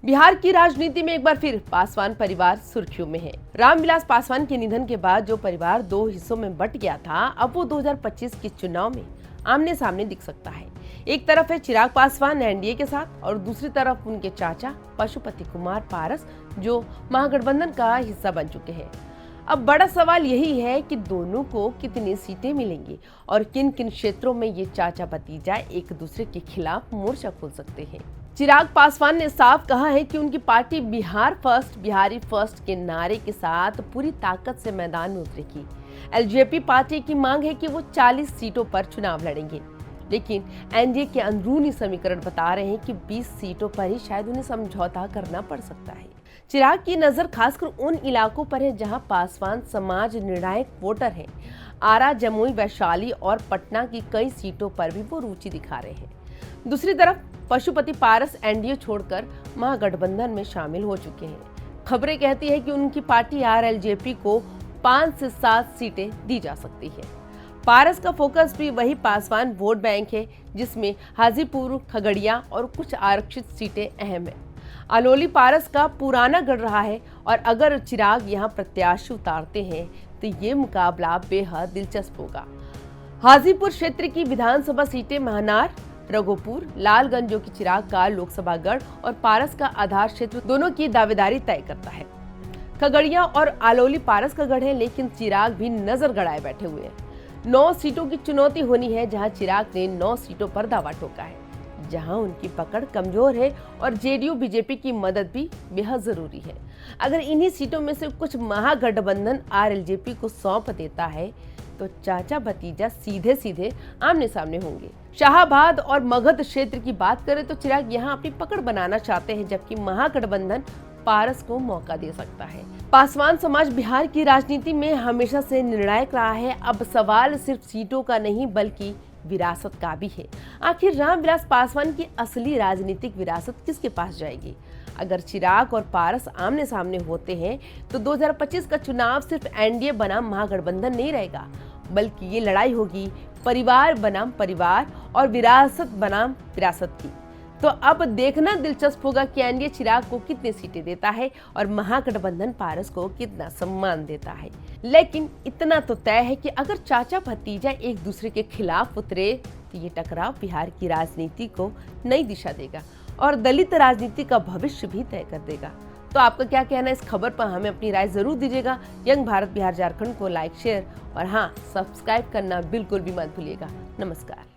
बिहार की राजनीति में एक बार फिर पासवान परिवार सुर्खियों में है। रामविलास पासवान के निधन के बाद जो परिवार दो हिस्सों में बंट गया था, अब वो 2025 के चुनाव में आमने सामने दिख सकता है। एक तरफ है चिराग पासवान एनडीए के साथ और दूसरी तरफ उनके चाचा पशुपति कुमार पारस जो महागठबंधन का हिस्सा बन चुके हैं। अब बड़ा सवाल यही है कि दोनों को कितनी सीटें मिलेंगी और किन किन क्षेत्रों में ये चाचा भतीजा एक दूसरे के खिलाफ मोर्चा खोल सकते हैं। चिराग पासवान ने साफ कहा है कि उनकी party Bihar first Bihari first के नारे के साथ पूरी ताकत से मैदान में उतरेगी। एलजेपी पार्टी की मांग है कि वो 40 सीटों पर चुनाव लड़ेंगे, लेकिन एनडीए के अंदरूनी समीकरण बता रहे हैं कि 20 सीटों पर ही शायद उन्हें समझौता करना पड़ सकता है। चिराग की नजर खासकर उन इलाकों पर है जहां पासवान समाज निर्णायक वोटर हैं। आरा, जमुई, वैशाली और पटना की कई सीटों पर भी वो रुचि दिखा रहे हैं। दूसरी तरफ पशुपति पारस एनडीए छोड़कर महागठबंधन में शामिल हो चुके हैं। खबरें कहती है कि उनकी पार्टी आरएलजेपी को 5 से 7 सीटें दी जा सकती है। पारस का फोकस भी वही पासवान वोट बैंक है, जिसमें हाजीपुर, खगड़िया और कुछ आरक्षित सीटें अहम है। अलोली पारस का पुराना गढ़ रहा है और अगर चिराग यहां प्रत्याशी उतारते हैं तो ये मुकाबला बेहद दिलचस्प होगा। हाजीपुर क्षेत्र की विधानसभा सीटें महनार, रघुपुर, लालगंज जो कि चिराग का लोकसभा गढ़ और पारस का आधार क्षेत्र दोनों की दावेदारी तय करता है। खगड़िया और अलोली पारस का गढ़ है, लेकिन चिराग भी नजर गड़ाए बैठे हुए हैं। 9 सीटों की चुनौती होनी है, जहां चिराग ने 9 सीटों पर दावा ठोका है, जहां उनकी पकड़ कमजोर है और जेडीयू बीजेपी की मदद भी बेहद जरूरी है। अगर इन्हीं सीटों में से कुछ महागठबंधन आरएलजेपी को सौंप देता है तो चाचा भतीजा सीधे सीधे आमने सामने होंगे। शाहाबाद और मगध क्षेत्र की बात करें तो चिराग यहां अपनी पकड़ बनाना चाहते हैं, जबकि महागठबंधन पारस को मौका दे सकता है। पासवान समाज बिहार की राजनीति में हमेशा से निर्णायक रहा है। अब सवाल सिर्फ सीटों का नहीं बल्कि विरासत का भी है। आखिर रामविलास पासवान की असली राजनीतिक विरासत किसके पास जाएगी? अगर चिराग और पारस आमने सामने होते हैं तो 2025 का चुनाव सिर्फ एनडीए बनाम महागठबंधन नहीं रहेगा, बल्कि ये लड़ाई होगी परिवार बनाम परिवार और विरासत बनाम विरासत की। तो अब देखना दिलचस्प होगा कि एनडीए चिराग को कितनी सीटें देता है और महागठबंधन पारस को कितना सम्मान देता है। लेकिन इतना तो तय है कि अगर चाचा भतीजा एक दूसरे के खिलाफ उतरे तो ये टकराव बिहार की राजनीति को नई दिशा देगा और दलित राजनीति का भविष्य भी तय कर देगा। तो आपका क्या कहना है इस खबर पर? हमें अपनी राय जरूर दीजिएगा। यंग भारत बिहार झारखंड को लाइक, शेयर और हाँ, सब्सक्राइब करना बिल्कुल भी मत भूलिएगा। नमस्कार।